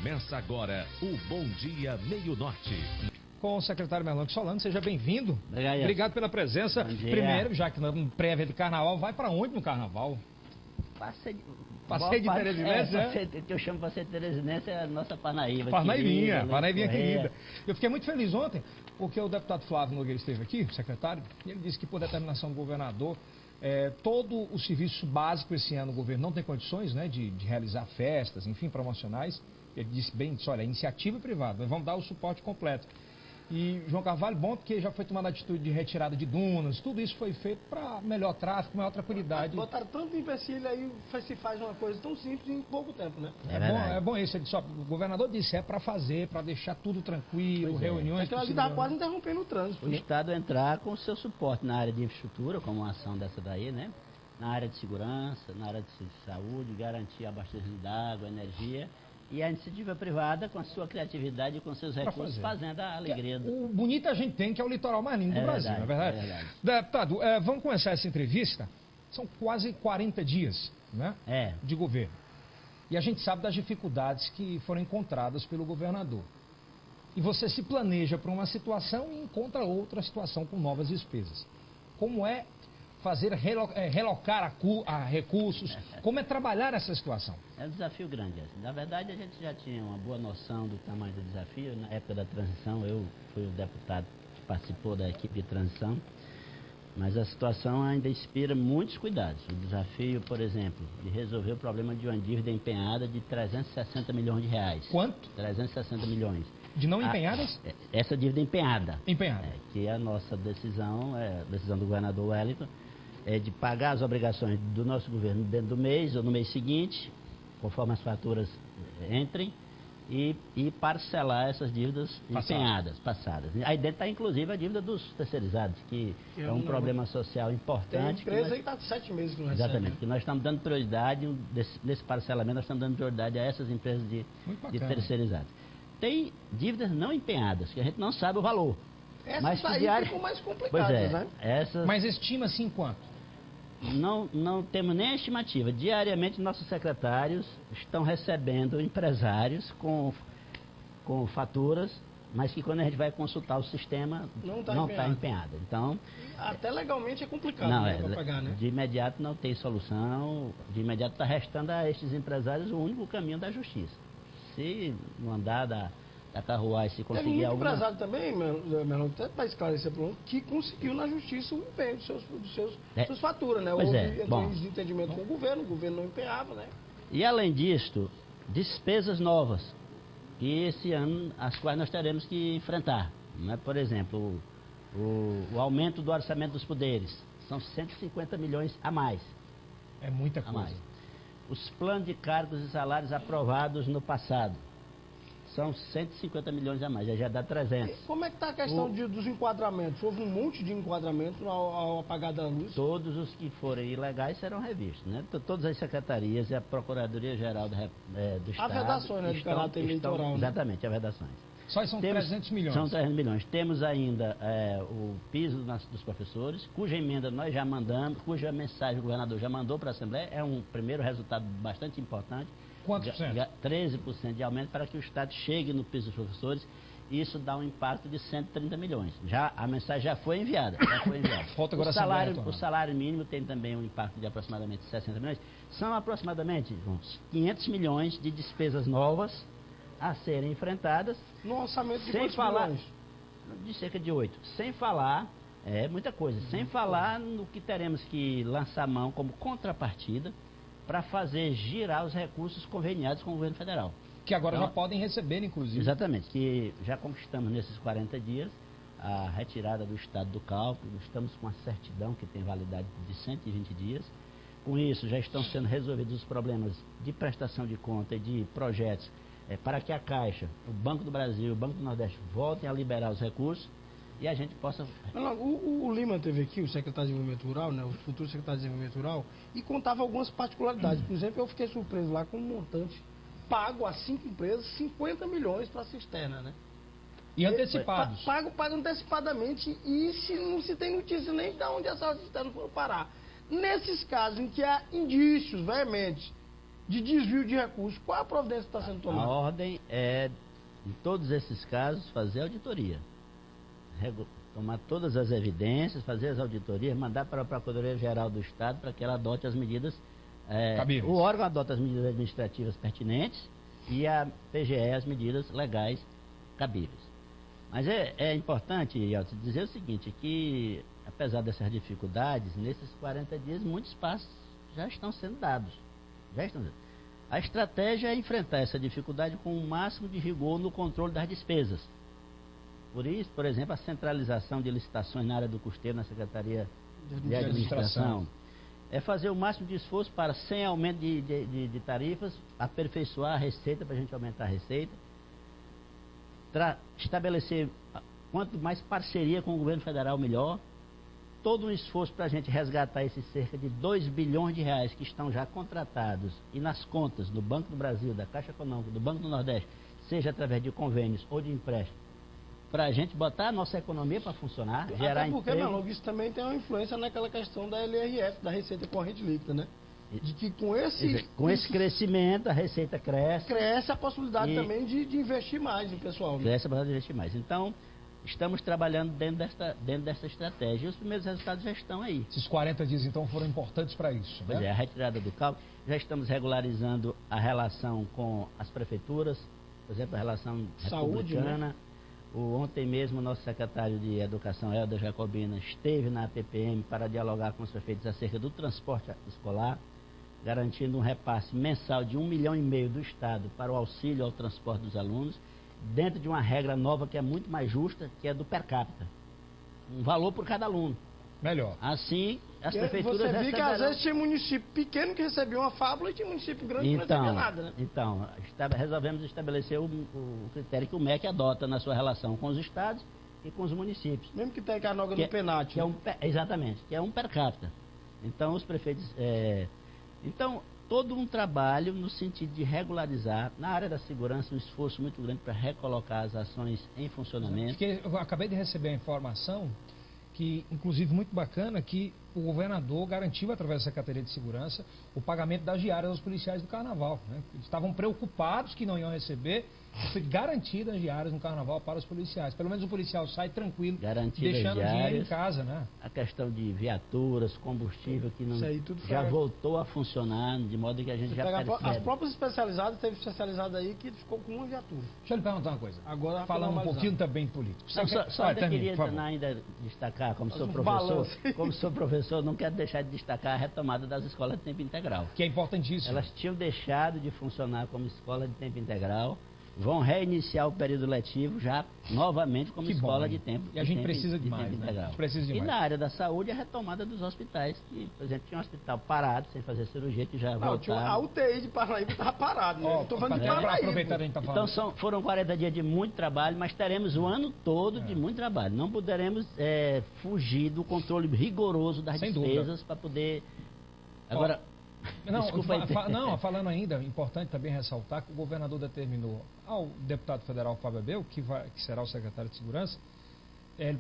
Começa agora o Bom Dia Meio Norte. Com o secretário Merlano Solano, seja bem-vindo. Obrigado pela presença. Primeiro, já que no prévia do carnaval, vai para onde no carnaval? Passeio de Teresinense, né? Que eu chamo passeio de Teresinense é a nossa Parnaíba. Parnaíbinha querida. Eu fiquei muito feliz ontem, porque o deputado Flávio Nogueira esteve aqui, o secretário, e ele disse que por determinação do governador, todo o serviço básico esse ano o governo não tem condições, né, de realizar festas, enfim, promocionais. Ele disse olha, é iniciativa privada, nós vamos dar o suporte completo. E João Carvalho, bom, porque já foi tomada a atitude de retirada de dunas, tudo isso foi feito para melhor tráfego, maior tranquilidade. Botaram tanto empecilho aí, se faz uma coisa tão simples em pouco tempo, né? É bom isso, o governador disse, é para fazer, para deixar tudo tranquilo, reuniões... Aquilo ali está quase interrompendo o trânsito. O Estado entrar com o seu suporte na área de infraestrutura, como uma ação dessa daí, né? Na área de segurança, na área de saúde, garantir abastecimento de água, energia... E a iniciativa privada, com a sua criatividade e com seus recursos, fazendo a alegria. O bonito a gente tem, que é o litoral mais lindo do Brasil, não é verdade? É verdade. Deputado, vamos começar essa entrevista. São quase 40 dias, né, de governo. E a gente sabe das dificuldades que foram encontradas pelo governador. E você se planeja para uma situação e encontra outra situação com novas despesas. Como é fazer relocar recursos, como é trabalhar essa situação? É um desafio grande. Na verdade, a gente já tinha uma boa noção do tamanho do desafio. Na época da transição, eu fui o deputado que participou da equipe de transição, mas a situação ainda inspira muitos cuidados. O desafio, por exemplo, de resolver o problema de uma dívida empenhada de 360 milhões de reais. Quanto? 360 milhões. De não empenhadas? Essa dívida empenhada. Empenhada. Que é a nossa decisão, a decisão do governador Wellington, é de pagar as obrigações do nosso governo dentro do mês ou no mês seguinte, conforme as faturas entrem, e parcelar essas dívidas empenhadas, passadas. Aí dentro está inclusive a dívida dos terceirizados, que é um problema social importante. Tem empresa que está com 7 meses que não recebe. Exatamente, que nós estamos dando prioridade, nesse parcelamento nós estamos dando prioridade a essas empresas de terceirizados. Tem dívidas não empenhadas, que a gente não sabe o valor. Essas aí ficam mais complicadas, né? Mas estima-se em quanto? Não temos nem a estimativa. Diariamente, nossos secretários estão recebendo empresários com faturas, mas que quando a gente vai consultar o sistema, não está empenhado. Então, até legalmente é complicado para pagar, né? De imediato não tem solução, de imediato está restando a estes empresários o único caminho da justiça. Se não andar da carruagem, se conseguir Tem muito empresário também, Merlano, até para esclarecer para o que conseguiu na justiça o empenho dos seus faturas, né? Houve desentendimento com o governo não empenhava, né? E além disto, despesas novas, que esse ano, as quais nós teremos que enfrentar. Né? Por exemplo, o aumento do orçamento dos poderes, são 150 milhões a mais. É muita coisa. Os planos de cargos e salários aprovados no passado, são 150 milhões a mais, já dá 300. E como é que está a questão dos enquadramentos? Houve um monte de enquadramento ao apagar da luz? Todos os que forem ilegais serão revistos, né? Todas as secretarias e a Procuradoria-Geral do Estado... Há vedações, né, de caráter eleitoral, né? Exatamente, há vedações. Só são 300 milhões. São 300 milhões. Temos ainda o piso dos professores, cuja emenda nós já mandamos, cuja mensagem o governador já mandou para a Assembleia, é um primeiro resultado bastante importante. Quantos por cento? 13% de aumento para que o Estado chegue no piso dos professores. Isso dá um impacto de 130 milhões. A mensagem já foi enviada. Falta agora o salário mínimo tem também um impacto de aproximadamente 60 milhões. São aproximadamente uns 500 milhões de despesas novas a serem enfrentadas. No orçamento de quantos milhões? De cerca de 8. Sem falar, muita coisa. Sem falar no que teremos que lançar mão como contrapartida para fazer girar os recursos conveniados com o governo federal. Que agora já podem receber, inclusive. Exatamente, que já conquistamos nesses 40 dias a retirada do estado do cálculo, estamos com uma certidão que tem validade de 120 dias. Com isso, já estão sendo resolvidos os problemas de prestação de conta e de projetos para que a Caixa, o Banco do Brasil, o Banco do Nordeste voltem a liberar os recursos e a gente possa... O Lima teve aqui, o secretário de Desenvolvimento Rural, né, o futuro secretário de Desenvolvimento Rural, e contava algumas particularidades. Por exemplo, eu fiquei surpreso lá com um montante pago a 5 empresas, 50 milhões para a cisterna, né? E antecipados. Pago antecipadamente e não se tem notícia nem de onde essas cisternas foram parar. Nesses casos em que há indícios veementes de desvio de recursos. Qual a providência que está sendo tomada? A ordem é, em todos esses casos, fazer auditoria. Tomar todas as evidências, fazer as auditorias, mandar para a Procuradoria-Geral do Estado para que ela adote as medidas. O órgão adota as medidas administrativas pertinentes e a PGE as medidas legais cabíveis. Mas é importante, Yeltsin, dizer o seguinte, que apesar dessas dificuldades, nesses 40 dias muitos passos já estão sendo dados. A estratégia é enfrentar essa dificuldade com o máximo de rigor no controle das despesas. Por isso, por exemplo, a centralização de licitações na área do custeio na Secretaria de Administração. É fazer o máximo de esforço para, sem aumento de tarifas, aperfeiçoar a receita, para a gente aumentar a receita. Estabelecer quanto mais parceria com o governo federal, melhor. Todo um esforço para a gente resgatar esses cerca de 2 bilhões de reais que estão já contratados e nas contas do Banco do Brasil, da Caixa Econômica, do Banco do Nordeste, seja através de convênios ou de empréstimos, para a gente botar a nossa economia para funcionar, gerar emprego. Até porque, emprego. meu amigo, isso também tem uma influência naquela questão da LRF, da Receita Corrente Líquida, né? De que com esse crescimento, a receita cresce. Cresce a possibilidade também de investir mais em pessoal. Né? Cresce a possibilidade de investir mais. Então, estamos trabalhando dentro dessa estratégia. E os primeiros resultados já estão aí. Esses 40 dias, então, foram importantes para isso, né? Pois é, a retirada do cálculo. Já estamos regularizando a relação com as prefeituras, por exemplo, a relação republicana. Né? Ontem mesmo, o nosso secretário de Educação, Helder Jacobina, esteve na APPM para dialogar com os prefeitos acerca do transporte escolar, garantindo um repasse mensal de 1,5 milhão do Estado para o auxílio ao transporte dos alunos, dentro de uma regra nova que é muito mais justa, que é do per capita. Um valor por cada aluno. Melhor. Assim, as prefeituras Você viu que às vezes tinha município pequeno que recebia uma fábula e tinha município grande que não recebia nada, né? Então, resolvemos estabelecer o critério que o MEC adota na sua relação com os estados e com os municípios. Mesmo que tenha canoga no penate. Exatamente, que é um per capita. Então, os prefeitos... Então, todo um trabalho no sentido de regularizar, na área da segurança, um esforço muito grande para recolocar as ações em funcionamento. Porque eu acabei de receber a informação que, inclusive, muito bacana, que o governador garantiu, através da Secretaria de Segurança, o pagamento das diárias aos policiais do Carnaval. Né? Eles estavam preocupados que não iam receber, foi garantida as diárias no Carnaval para os policiais. Pelo menos o policial sai tranquilo, deixando o dinheiro em casa. Né? A questão de viaturas, combustível, que não já voltou a funcionar, de modo que a gente já percebe. As próprias especializadas, teve especializada aí que ficou com uma viatura. Deixa eu lhe perguntar uma coisa. Agora, falando um pouquinho também político. Só queria ainda destacar, como sou professor, não quero deixar de destacar a retomada das escolas de tempo integral. Que é importantíssimo. Elas tinham deixado de funcionar como escola de tempo integral, vão reiniciar o período letivo já novamente como escola de tempo integral. E a gente precisa de mais, né? E na área da saúde, a retomada dos hospitais, que, por exemplo, tinha um hospital parado, sem fazer cirurgia, que já voltaram. A UTI de Paraíba estava parado, né? Estou falando de Paraíba. Então, foram 40 dias de muito trabalho, mas teremos o ano todo de muito trabalho. Não poderemos fugir do controle rigoroso das despesas para poder... Agora... Falando ainda, é importante também ressaltar que o governador determinou ao deputado federal Fábio Abreu, que será o secretário de Segurança,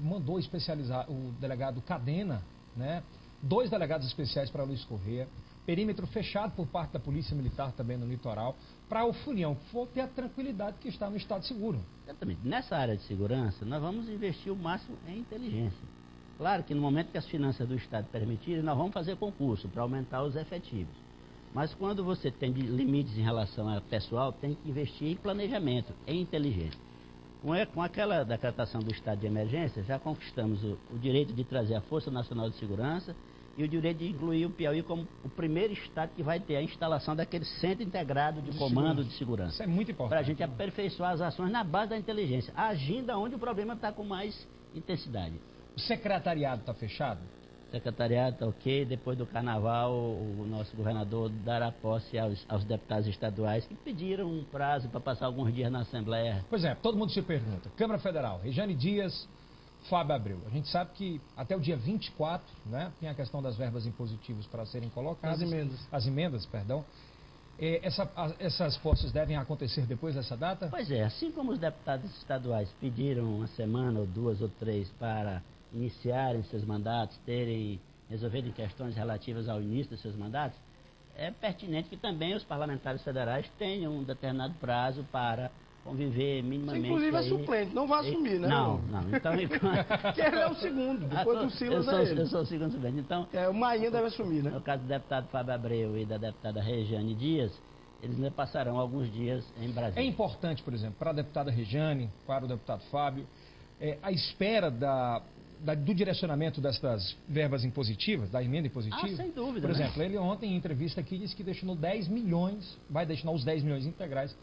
mandou especializar o delegado Cadena, né, 2 delegados especiais para Luiz Correia, perímetro fechado por parte da Polícia Militar também no litoral, para o Funião for ter a tranquilidade que está no estado seguro. Exatamente. Nessa área de segurança, nós vamos investir o máximo em inteligência. Claro que no momento que as finanças do Estado permitirem, nós vamos fazer concurso para aumentar os efetivos. Mas quando você tem limites em relação ao pessoal, tem que investir em planejamento, em inteligência. Com aquela decretação do estado de emergência, já conquistamos o direito de trazer a Força Nacional de Segurança e o direito de incluir o Piauí como o primeiro estado que vai ter a instalação daquele centro integrado de comando de segurança. Isso é muito importante. Para a gente aperfeiçoar as ações na base da inteligência, agindo onde o problema está com mais intensidade. O secretariado está fechado? O secretariado está ok. Depois do Carnaval, o nosso governador dará posse aos deputados estaduais que pediram um prazo para passar alguns dias na Assembleia. Pois é, todo mundo se pergunta. Câmara Federal, Rejane Dias, Fábio Abreu. A gente sabe que até o dia 24, né, tem a questão das verbas impositivas para serem colocadas. As emendas, perdão. Essas posses devem acontecer depois dessa data? Pois é, assim como os deputados estaduais pediram uma semana ou 2 ou 3 para iniciarem seus mandatos, resolverem questões relativas ao início dos seus mandatos, é pertinente que também os parlamentares federais tenham um determinado prazo para conviver minimamente. Você, inclusive, aí. É suplente, não vai assumir, né? Não. Então, que ele é o segundo, depois do Silas é ele. Eu sou o segundo suplente. Então, o Marinho deve assumir, né? No caso do deputado Fábio Abreu e da deputada Regiane Dias, eles ainda passarão alguns dias em Brasília. É importante, por exemplo, para a deputada Regiane, para o deputado Fábio, a espera do direcionamento dessas verbas impositivas, da emenda impositiva. Sem dúvida. Por exemplo, ele ontem em entrevista aqui disse que destinou 10 milhões, vai destinar os 10 milhões integrais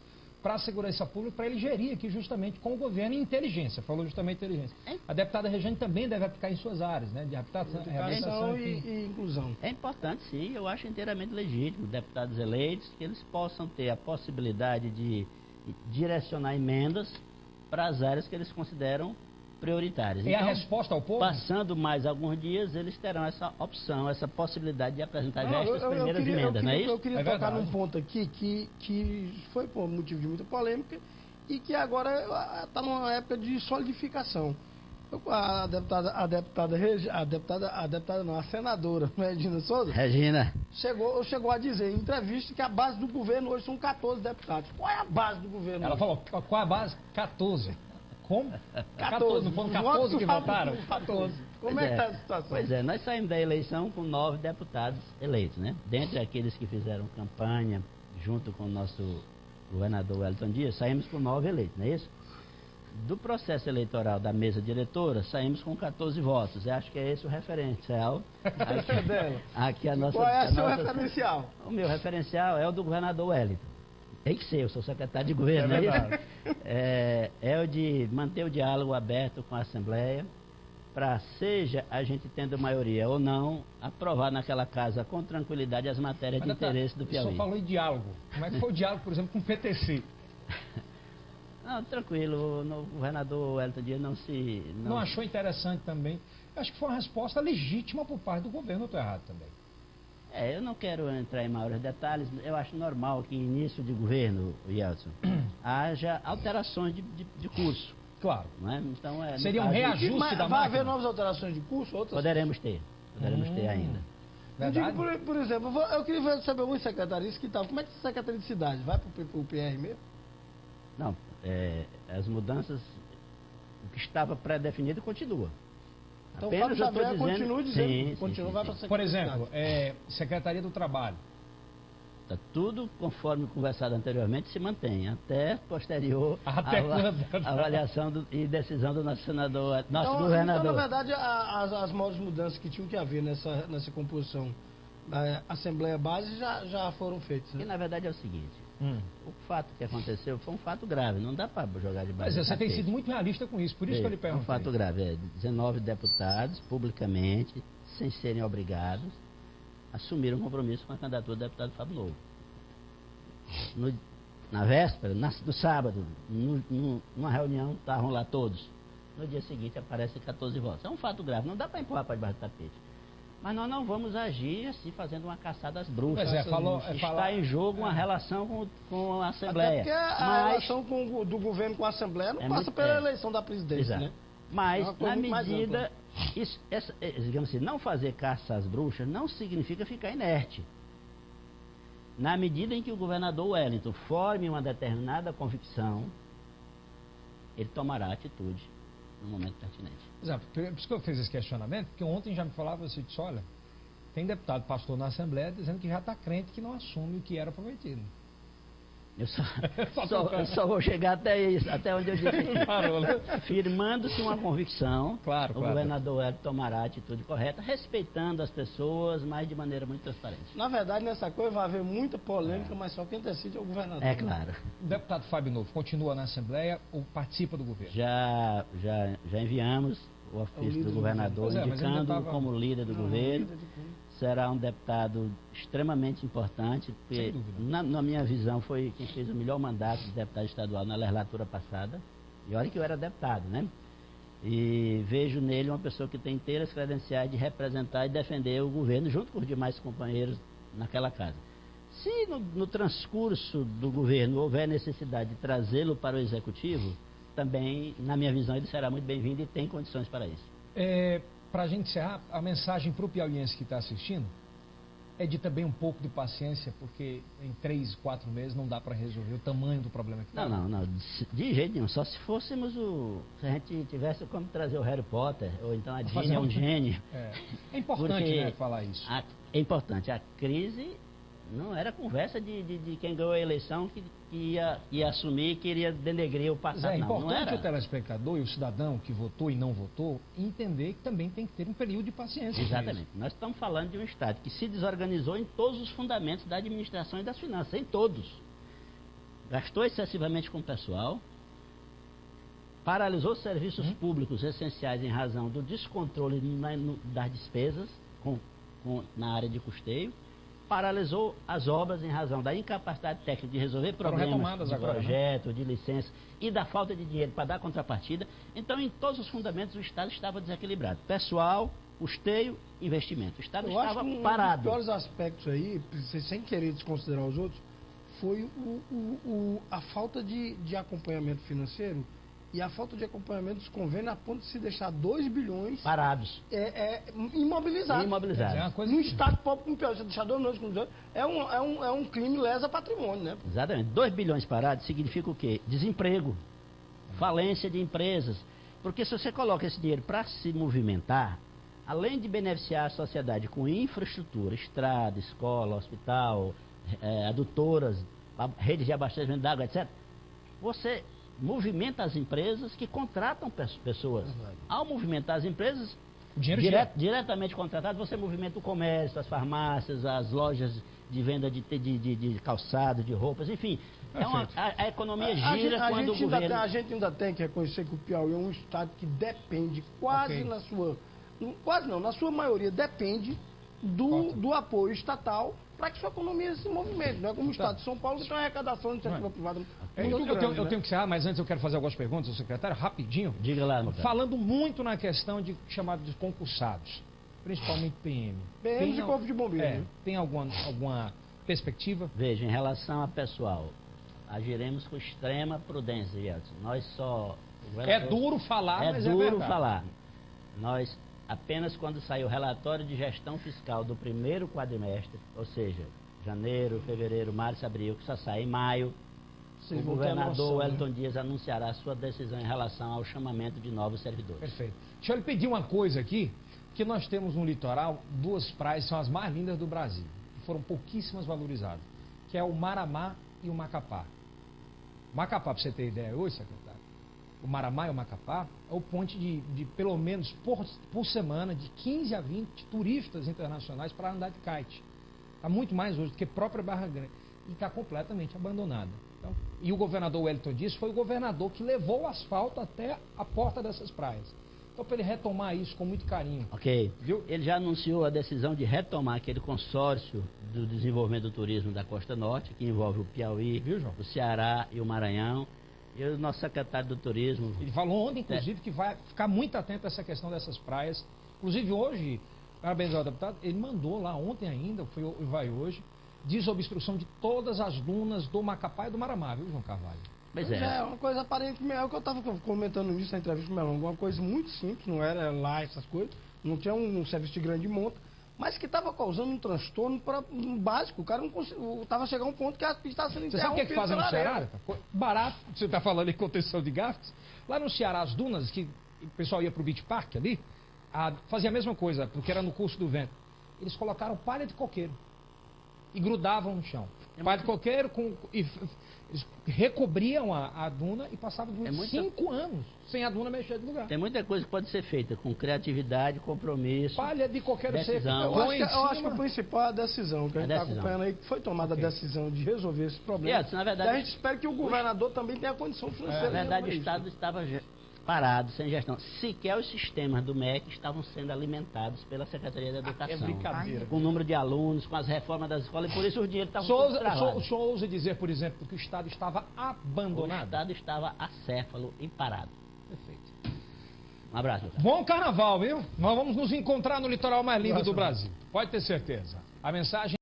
para a segurança pública, para ele gerir aqui justamente com o governo em inteligência, falou justamente inteligência. A deputada Regiane também deve aplicar em suas áreas, né, de habitação e inclusão. É importante, sim, eu acho inteiramente legítimo, deputados eleitos, que eles possam ter a possibilidade de direcionar emendas para as áreas que eles consideram prioritárias. É então, a resposta ao povo? Passando mais alguns dias, eles terão essa opção, essa possibilidade de apresentar já estas primeiras emendas, não é isso? Eu queria tocar num ponto aqui que foi por motivo de muita polêmica e que agora está numa época de solidificação. A senadora Regina Souza chegou a dizer em entrevista que a base do governo hoje são 14 deputados. Qual é a base do governo? Ela falou, qual é a base? 14. Como? 14. Não foram 14 que votaram? 14. Como é que está a situação? Pois é, nós saímos da eleição com 9 deputados eleitos, né? Dentre aqueles que fizeram campanha junto com o nosso governador Wellington Dias, saímos com 9 eleitos, não é isso? Do processo eleitoral da mesa diretora, saímos com 14 votos. Eu acho que é esse o referencial. Aqui a nossa, qual é o seu referencial? O meu referencial é o do governador Wellington. Tem que ser, eu sou secretário de governo, é o de manter o diálogo aberto com a Assembleia, para, seja a gente tendo maioria ou não, aprovar naquela casa com tranquilidade as matérias de interesse do Piauí. Você falou em diálogo. Como é que foi o diálogo, por exemplo, com o PTC? Não, tranquilo, o governador Wellington Dias não achou interessante também? Acho que foi uma resposta legítima por parte do governo, eu estou errado também. Eu não quero entrar em maiores detalhes, eu acho normal que em início de governo, Yeltsin, haja alterações de curso. Claro. Não é? Então, seria um reajuste da máquina? Vai haver novas alterações de curso? Poderemos ter ainda. Eu digo, por exemplo, eu queria saber alguns secretarias que tal. Como é que essa secretaria de cidade? Vai para o PR mesmo? Não, as mudanças, o que estava pré-definido continua. Então o Fábio Xavier continua dizendo, vai para a Secretaria. Por exemplo, Secretaria do Trabalho. Está tudo conforme conversado anteriormente, se mantém, até posterior à avaliação e decisão do nosso senador, governador. Então, na verdade, as maiores mudanças que tinham que haver nessa composição da Assembleia Base já foram feitas. Né? E na verdade é o seguinte, o fato que aconteceu foi um fato grave, não dá para jogar de baixo. Mas você tem sido muito realista com isso, por isso que eu lhe perguntei. É um fato grave, 19 deputados, publicamente, sem serem obrigados, assumiram um compromisso com a candidatura do deputado Fábio Novo. Na véspera, no sábado, numa reunião, estavam lá todos. No dia seguinte aparecem 14 votos. É um fato grave, não dá para empurrar para debaixo do tapete. Mas nós não vamos agir assim, fazendo uma caçada às bruxas. Está em jogo uma relação com a Assembleia. Até porque a relação do governo com a Assembleia não passa pela eleição da presidência, né? Mas, na medida, digamos assim, não fazer caça às bruxas não significa ficar inerte. Na medida em que o governador Wellington forme uma determinada convicção, ele tomará atitude no momento pertinente. Exato. Por isso que eu fiz esse questionamento, porque ontem já me falava assim, disse, olha, tem deputado pastor na Assembleia dizendo que já está crente que não assume o que era prometido. Eu só vou chegar até isso, até onde eu disse aqui. Firmando-se uma convicção, o governador Wellington tomará a atitude correta, respeitando as pessoas, mas de maneira muito transparente. Na verdade, nessa coisa vai haver muita polêmica, mas só quem decide é o governador. É claro. O deputado Fábio Novo continua na Assembleia ou participa do governo? Já enviamos o ofício do governador indicando-o como líder do governo. Será um deputado extremamente importante, porque na minha visão foi quem fez o melhor mandato de deputado estadual na legislatura passada. E olha que eu era deputado, né? E vejo nele uma pessoa que tem inteiras credenciais de representar e defender o governo junto com os demais companheiros naquela casa. Se no transcurso do governo houver necessidade de trazê-lo para o executivo, também, na minha visão, ele será muito bem-vindo e tem condições para isso. Para a gente encerrar, a mensagem para o piauiense que está assistindo, é de também um pouco de paciência, porque em 3, 4 meses não dá para resolver o tamanho do problema que está. Não, de jeito nenhum. Só se fôssemos se a gente tivesse como trazer o Harry Potter, ou então a Ginny é um gênio. É importante, né, falar isso. É importante. A crise não era conversa de quem ganhou a eleição que ia assumir, que iria denegrir o passado. Mas é importante o telespectador e o cidadão que votou e não votou entender que também tem que ter um período de paciência. Exatamente. Nós estamos falando de um Estado que se desorganizou em todos os fundamentos da administração e das finanças, em todos. Gastou excessivamente com o pessoal, paralisou serviços públicos essenciais em razão do descontrole das despesas na área de custeio, paralisou as obras em razão da incapacidade técnica de resolver problemas de projeto, de licença e da falta de dinheiro para dar contrapartida. Então, em todos os fundamentos, o Estado estava desequilibrado. Pessoal, custeio, investimento. O Estado estava parado. Um dos piores aspectos aí, sem querer desconsiderar os outros, foi a falta de acompanhamento financeiro e a falta de acompanhamento dos convênios a ponto de se deixar 2 bilhões parados. Imobilizados. É uma coisa no Estado pobre como pior, você deixar 2 milhões com 2 é um crime lesa patrimônio, né? Exatamente. 2 bilhões parados significa o quê? Desemprego, falência de empresas. Porque se você coloca esse dinheiro para se movimentar, além de beneficiar a sociedade com infraestrutura, estrada, escola, hospital, adutoras, redes de abastecimento d'água, etc., você movimenta as empresas que contratam pessoas. Ao movimentar as empresas, diretamente contratadas, você movimenta o comércio, as farmácias, as lojas de venda de calçado, de roupas, enfim. A economia gira quando o governo... A gente ainda tem que reconhecer que o Piauí é um estado que depende na sua maioria, depende do apoio estatal para que sua economia se movimente. Não é como o Estado de São Paulo, que tem uma arrecadação de iniciativa privada muito grande. Eu tenho que encerrar, mas antes eu quero fazer algumas perguntas ao secretário, rapidinho. Diga lá, meu falando muito na questão de chamados de concursados, principalmente PM. PM e Corpo de Bombeiros. Tem alguma perspectiva? Veja, em relação a pessoal, agiremos com extrema prudência, Edson. Nós só... É duro falar, mas é verdade. É duro falar. Nós... Apenas quando sair o relatório de gestão fiscal do primeiro quadrimestre, ou seja, janeiro, fevereiro, março, abril, que só sai em maio, o governador Wellington Dias anunciará a sua decisão em relação ao chamamento de novos servidores. Perfeito. Deixa eu lhe pedir uma coisa aqui, que nós temos no litoral 2 praias que são as mais lindas do Brasil, que foram pouquíssimas valorizadas, que é o Maramá e o Macapá. Macapá, para você ter ideia hoje, secretário, o Maramá e o Macapá é o ponte de pelo menos por semana, de 15 a 20 turistas internacionais para andar de kite. Está muito mais hoje do que a própria Barra Grande. E está completamente abandonada. Então, e o governador Wellington Dias foi o governador que levou o asfalto até a porta dessas praias. Então, para ele retomar isso com muito carinho. Ok. Viu? Ele já anunciou a decisão de retomar aquele consórcio do desenvolvimento do turismo da Costa Norte, que envolve o Piauí, o Ceará e o Maranhão. E o nosso secretário do Turismo... Ele falou ontem, inclusive, que vai ficar muito atento a essa questão dessas praias. Inclusive, hoje, parabéns ao deputado, ele mandou lá ontem ainda, vai hoje, desobstrução de todas as dunas do Macapá e do Maramá, viu, João Carvalho? Pois é uma coisa aparente, é o que eu estava comentando nisso na entrevista com o Melão, uma coisa muito simples, não era lá essas coisas, não tinha um serviço de grande monta, mas que estava causando um transtorno básico. O cara não conseguiu, estava chegando a um ponto que a pista estava sendo interrompida. Você sabe o que fazem no Ceará? Barato, você está falando em contenção de gastos. Lá no Ceará, as dunas, que o pessoal ia para o Beach Park ali, fazia a mesma coisa, porque era no curso do vento. Eles colocaram palha de coqueiro e grudavam no chão. Palha de coqueiro, eles recobriam a duna e passavam 5 anos sem a duna mexer de lugar. Tem muita coisa que pode ser feita com criatividade, compromisso. Palha de coqueiro decisão. Eu acho que o principal é a decisão, que a gente está acompanhando aí, que foi tomada a decisão de resolver esse problema. Na verdade, e a gente espera que o governador também tenha condição financeira. Na verdade, o Estado estava parado, sem gestão. Sequer os sistemas do MEC estavam sendo alimentados pela Secretaria da Educação. É brincadeira. Com o número de alunos, com as reformas das escolas, e por isso os dinheiros estavam todos travados. O senhor ousa dizer, por exemplo, que o Estado estava abandonado? O Estado estava acéfalo e parado. Perfeito. Um abraço. Bom carnaval, viu? Nós vamos nos encontrar no litoral mais lindo do Brasil. Pode ter certeza. A mensagem...